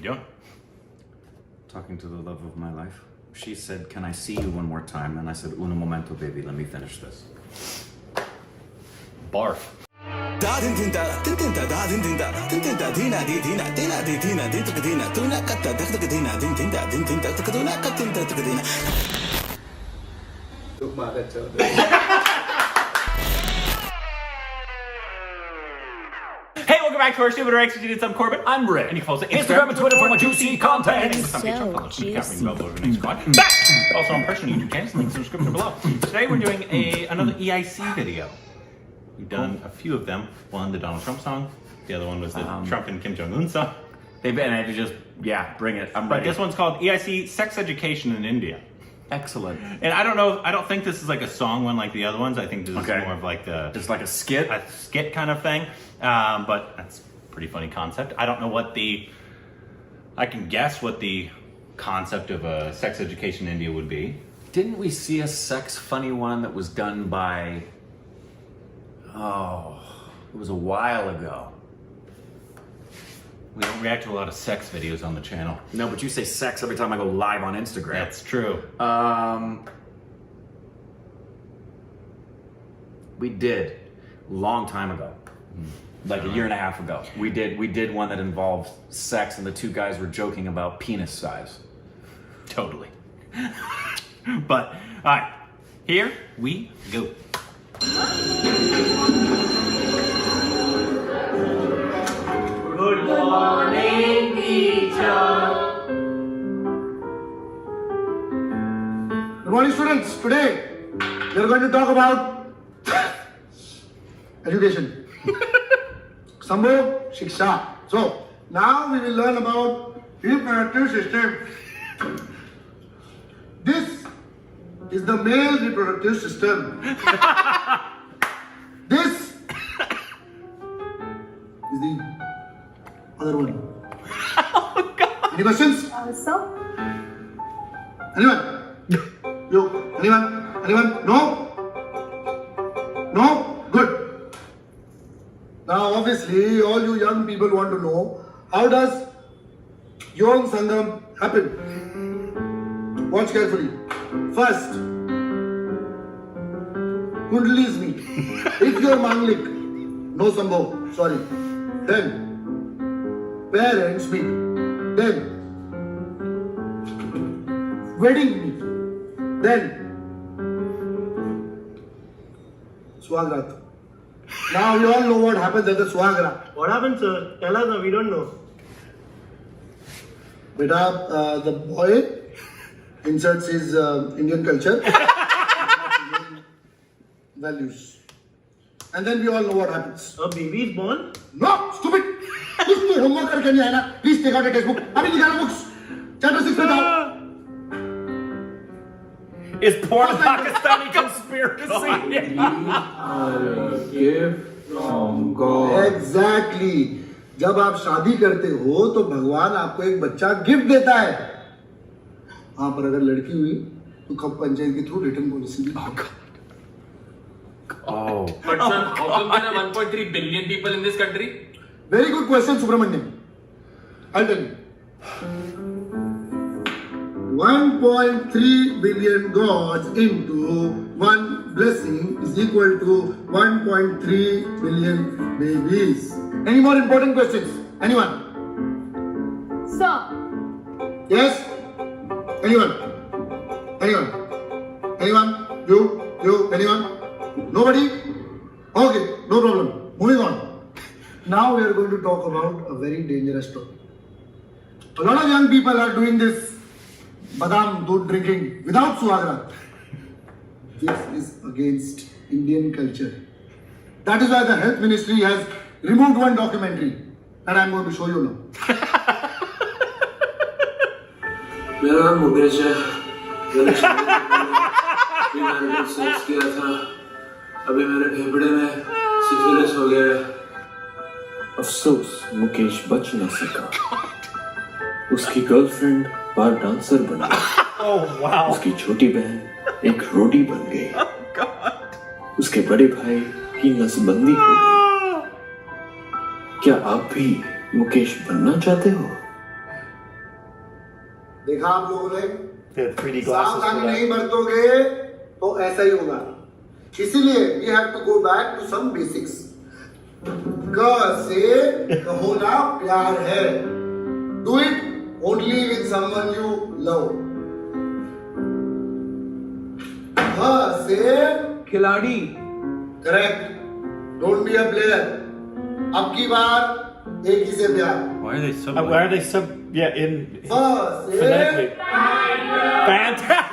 doing? Talking to the love of my life. She said, "Can I see you one more time?" And I said, "Un momento, baby. Let me finish this." Barf. Hey, welcome back to our Stupid or Executed. I'm Corbin. I'm Rick. And you can follow us on Instagram and Twitter for more juicy content. So juicy. Also on personal YouTube channels, links in the description below. Today we're doing another EIC video. We've done a few of them. One, the Donald Trump song. The other one was the Trump and Kim Jong-un song. They've been able to just, bring it. I'm But ready. this one's called EIC Sex Education in India. Excellent. And I don't think this is like a song one like the other ones. I think this is more of like Just like a skit? a skit kind of thing. But that's a pretty funny concept. I don't know I can guess what the concept of a sex education in India would be. Didn't we see a sex funny one that was done by... Oh, it was a while ago. We don't react to a lot of sex videos on the channel. No, but you say sex every time I go live on Instagram. That's true. We did long time ago, like a year and a half ago. We did one that involved sex, and the two guys were joking about penis size. Totally. But, all right, here we go. Good morning, teacher. Good morning, students. Today we are going to talk about education. Sambho Shiksha. So now we will learn about reproductive system. This is the male reproductive system. This is the other one. Any questions? So, Anyone? You? Anyone? Anyone? No? No? Good. Now, obviously, all you young people want to know, how does Yom Sangam happen? Watch carefully. First, Kundali's meet. If you're Manglik, no Sambho, sorry. Then, parents meet. Then, wedding meet. Then, Swagrat. Now you all know what happens at the Swagrat. What happened, sir? Tell us, we don't know. Beta, the boy inserts his Indian culture, values. And then we all know what happens. A baby is born? No, stupid! Please homework करके नहीं आया ना? Please take out a textbook. अभी निकालो books. Chapter 6 में जाओ. Is porn a Pakistani conspiracy? Exactly. जब आप शादी करते हो तो भगवान आपको एक बच्चा गिफ्ट देता है. हाँ, पर अगर लड़की हुई तो कब पंचायत के थ्रू रिटर्न पॉलिसी भी. Oh. But sir, how come there are 1.3 billion people in this country? Very good question, Subramaniam. I'll tell you. 1.3 billion gods into one blessing is equal to 1.3 billion babies. Any more important questions? Anyone? sir, Yes? Anyone? Anyone? Anyone? You? Anyone? Nobody? Okay, no problem. Moving on. Now we are going to talk about a very dangerous topic. A lot of young people are doing this badam doodh drinking without suagra. This is against Indian culture. That is why the health ministry has removed one documentary and I am going to show you now. मेरा नाम मुकेश है. मैंने प्रीमैरिटल sex किया था. अभी मेरे फेफड़े में सिफिलिस हो गया है. अफसोस मुकेश बच न सका. उसकी गर्लफ्रेंड बार डांसर बनी. उसकी छोटी बहन एक रोडी बन गई. उसके बड़े भाई की नसबंदी हो गई. क्या आप भी मुकेश बनना चाहते हो? देखा आप लोगों ने? The 3D glasses. सावधानी for नहीं that. बरतोगे तो ऐसा ही होगा. इसीलिए we have to go back to some basics. क से कहो ना प्यार है. Do it only with someone you love. ख से खिलाड़ी. correct. Don't be a player. अब की बार एक ही से प्यार. Why are they so? Why are they so? Yeah, in फ से phonetically. Fantastic.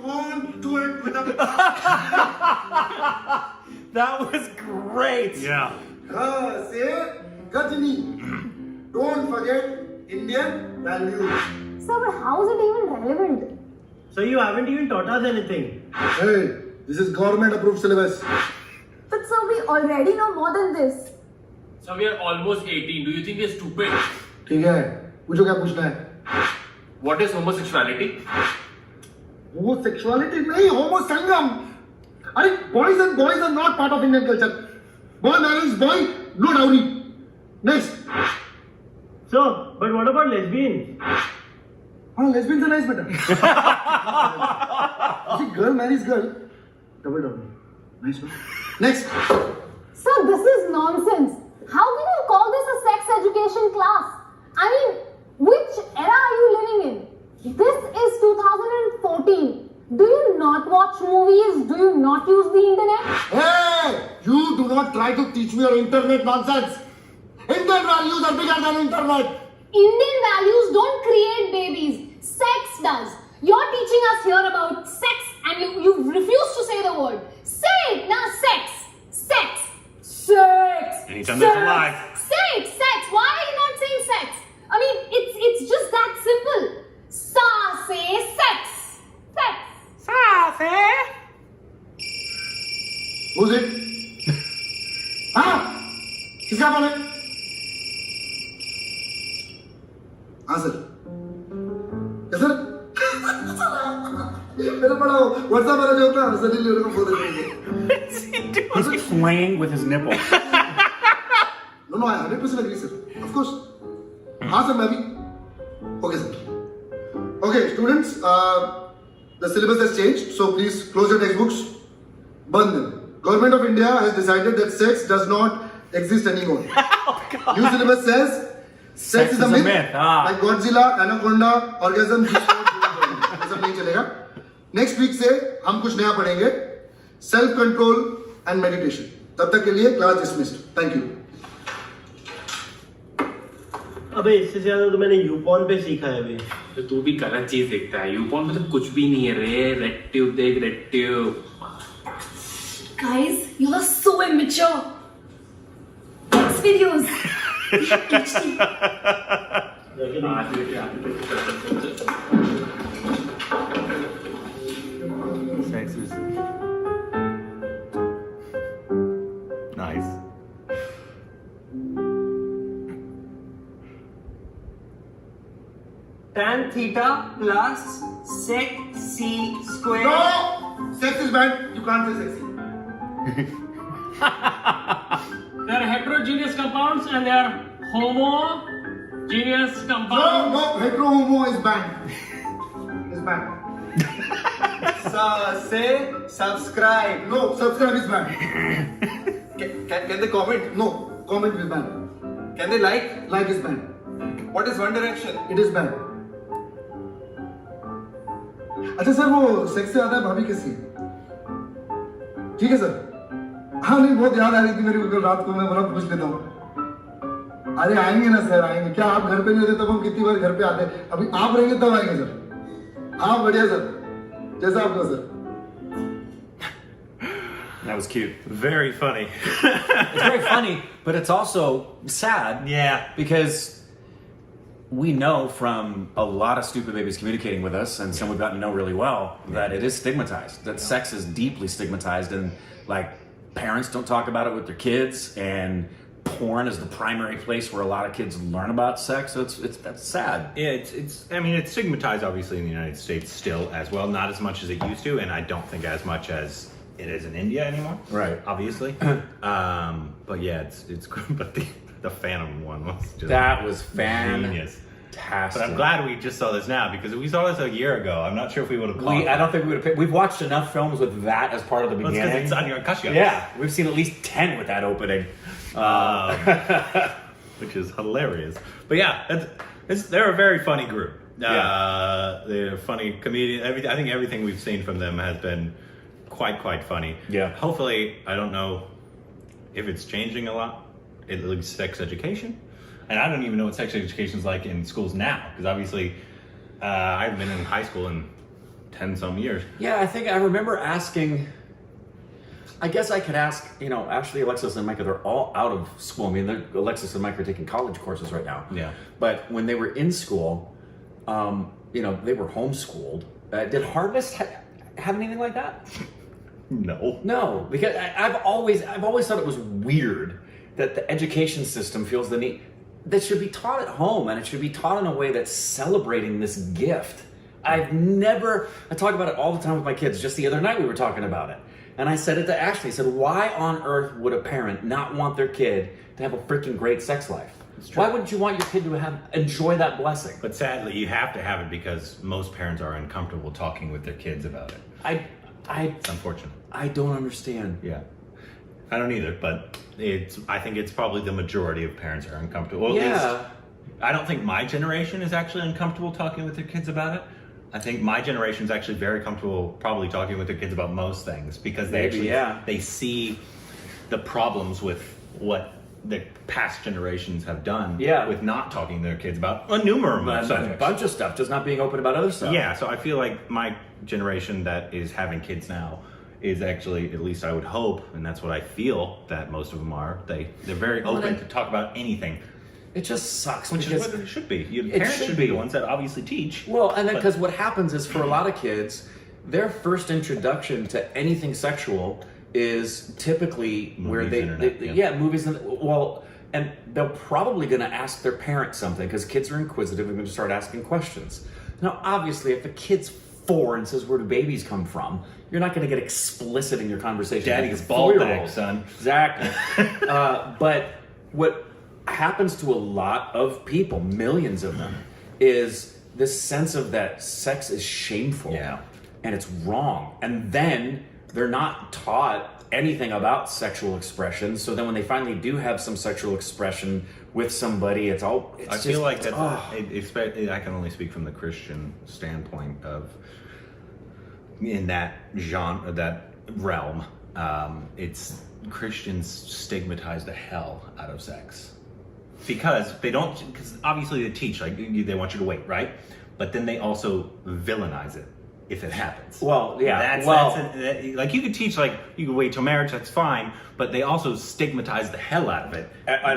Don't do it with a That was great. Yeah. से Ghazni. Don't forget Indian values. Sir, but how is it even relevant? So you haven't even taught us anything. Hey, this is government approved syllabus. But sir, we already know more than this. So we are almost 18. Do you think we're stupid? ठीक है, पूछो क्या पूछना है? What is homosexuality? Homosexuality नहीं, homo sangam. अरे boys and boys are not part of Indian culture. Boy marries boy, no dowry. Next. So, but what about lesbians? हाँ, lesbians are nice बेटा. See, girl marries girl, double dowry. Nice one. Next. Sir, this is nonsense. How can you call this a sex education class? I mean, which era are you living in? This is 2014. Do you not watch movies? Do you not use the internet? Hey, you do not try to teach me your internet nonsense. Indian values are bigger than internet. Indian values don't create babies. Sex does. You're teaching us here about sex and you refuse to say the word. Say it now, sex. Sex. Sex. Anytime there's a lie. Say it, sex. Why are you not saying sex? I mean, it's just that simple. Sa say sex. Sex. Who's it? हाँ? किसका phone है? हाँ sir. क्या sir? मेरा बड़ा WhatsApp वाला जो होता है सर ने को फोन देते He's playing with his nipple. No, I 100% agree, sir. Of course. हाँ सर मैं भी. Okay, sir. Okay, students. The syllabus has changed, so please close your textbooks. Burn them. Government of India has decided that sex does not exist anymore. New syllabus says sex is a myth. Like Godzilla, Anaconda, orgasm. ये सब नहीं चलेगा. Next week से हम कुछ नया पढ़ेंगे. Self control and meditation. तब तक के लिए class dismissed. Thank you. अबे इससे ज्यादा तो मैंने यूपॉन पे सीखा है अभी. तो तू भी गलत चीज देखता है. यूपॉन में तो कुछ भी नहीं है रे. रेड ट्यूब देख, red tube. Guys, you are so immature. Next videos. Sex is nice. Tan theta plus sec c square. No! Sex is bad. You can't say sexy. They are heterogeneous compounds and they are homogeneous compounds. No, hetero homo is banned. Is banned. Say subscribe. No, subscribe is banned. Can they comment? No, comment is banned. Can they like? Like is banned. What is One Direction? It is banned. अच्छा sir वो sex से आता है भाभी कैसी है? ठीक है सर. हाँ नहीं बहुत याद आ रही थी मेरी को कल रात को. मैं बोला पूछ लेता हूँ. अरे आएंगे ना सर आएंगे. क्या आप घर पे नहीं होते तब हम कितनी बार घर पे आते. अभी आप रहेंगे तब आएंगे सर. हाँ बढ़िया सर. जैसा आप कहो sir. That was cute. Very funny. It's very funny, but it's also sad. Yeah. Because we know from a lot of stupid babies communicating with us, and some we've gotten to know really well, that it is stigmatized. That sex is deeply stigmatized, and like parents don't talk about it with their kids, and porn is the primary place where a lot of kids learn about sex. So that's sad. Yeah, it's. I mean, it's stigmatized obviously in the United States still as well. Not as much as it used to, and I don't think as much as it is in India anymore. Right. Obviously. But yeah, it's good. But the Phantom one was just That was genius. fantastic. But I'm glad we just saw this now because if we saw this a year ago, I'm not sure if we would have caught I don't think we would have. We've watched enough films with that as part of the Well, beginning. it's because it's Anya Kashyap. Yeah, we've seen at least 10 with that opening. Which is hilarious. But yeah, they're a very funny group. They're funny comedian. I think everything we've seen from them has been quite funny. Yeah. Hopefully, I don't know if it's changing a lot. At least sex education, and I don't even know what sex education is like in schools now because obviously I haven't been in high school in 10 some years. Yeah, I think I remember asking. I guess I could ask, Ashley, Alexis, and Micah, they're all out of school. I mean, Alexis and Micah are taking college courses right now. Yeah. But when they were in school, they were homeschooled. Did Harvest have anything like that? No, because I've always thought it was weird that the education system feels the need that should be taught at home, and it should be taught in a way that's celebrating this gift. I talk about it all the time with my kids. Just the other night we were talking about it. And I said it to Ashley. I said, why on earth would a parent not want their kid to have a freaking great sex life? Why wouldn't you want your kid to enjoy that blessing? But sadly, you have to have it because most parents are uncomfortable talking with their kids about it. It's unfortunate. I don't understand. Yeah. I don't either, but I think it's probably the majority of parents are uncomfortable. Well, Yeah. I don't think my generation is actually uncomfortable talking with their kids about it. I think my generation is actually very comfortable probably talking with their kids about most things because they see the problems with what the past generations have done with not talking to their kids about a numerous subjects. A bunch of stuff, just not being open about other stuff. Yeah, so I feel like my generation that is having kids now is actually, at least I would hope, and that's what I feel that most of them are, they're very open to talk about anything. It just sucks. Which is what it should be. Parents should be the ones that obviously teach. Well, and then because what happens is for a lot of kids, their first introduction to anything sexual is typically where movies. And they're probably going to ask their parents something because kids are inquisitive and going to start asking questions. Now, obviously, if a kid's 4 and says, "Where do babies come from?" You're not going to get explicit in your conversation. Daddy's ball bag, son. Exactly. But what happens to a lot of people, millions of them, is this sense of that sex is shameful and it's wrong. And then they're not taught anything about sexual expression. So then when they finally do have some sexual expression with somebody, I feel like that. I can only speak from the Christian standpoint of in that genre, that realm. It's Christians stigmatize the hell out of sex because because obviously they teach they want you to wait, right? But then they also villainize it if it happens. Well, yeah. Like you could teach you could wait till marriage, that's fine, but they also stigmatize the hell out of it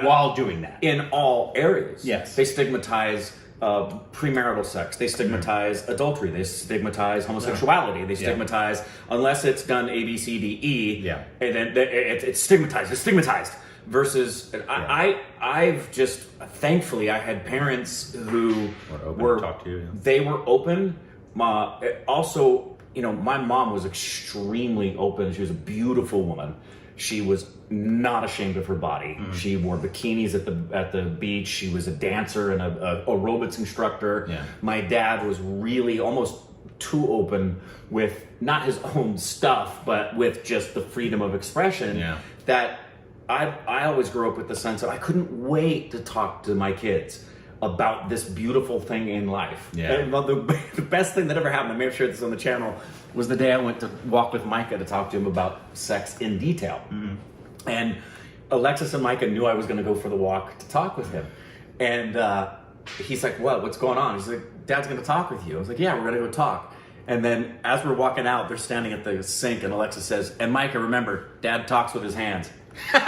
while doing that. In all areas. Yes. They stigmatize premarital sex. They stigmatize adultery. They stigmatize homosexuality. They stigmatize, unless it's done A, B, C, D, E, and then it's stigmatized. It's stigmatized. Versus, I've just, thankfully, I had parents who were talk to you, they were open. Also, my mom was extremely open. She was a beautiful woman. She was not ashamed of her body. Mm-hmm. She wore bikinis at the beach. She was a dancer and a aerobics instructor. Yeah. My dad was really almost too open with not his own stuff, but with just the freedom of expression. Yeah. That I always grew up with the sense that I couldn't wait to talk to my kids about this beautiful thing in life. Yeah. And the best thing that ever happened, I may have shared this on the channel, was the day I went to walk with Micah to talk to him about sex in detail. Mm-hmm. And Alexis and Micah knew I was going to go for the walk to talk with him. And he's like, what's going on? He's like, Dad's going to talk with you. I was like, yeah, we're going to go talk. And then as we're walking out, they're standing at the sink and Alexis says, and Micah, remember, Dad talks with his hands. Look,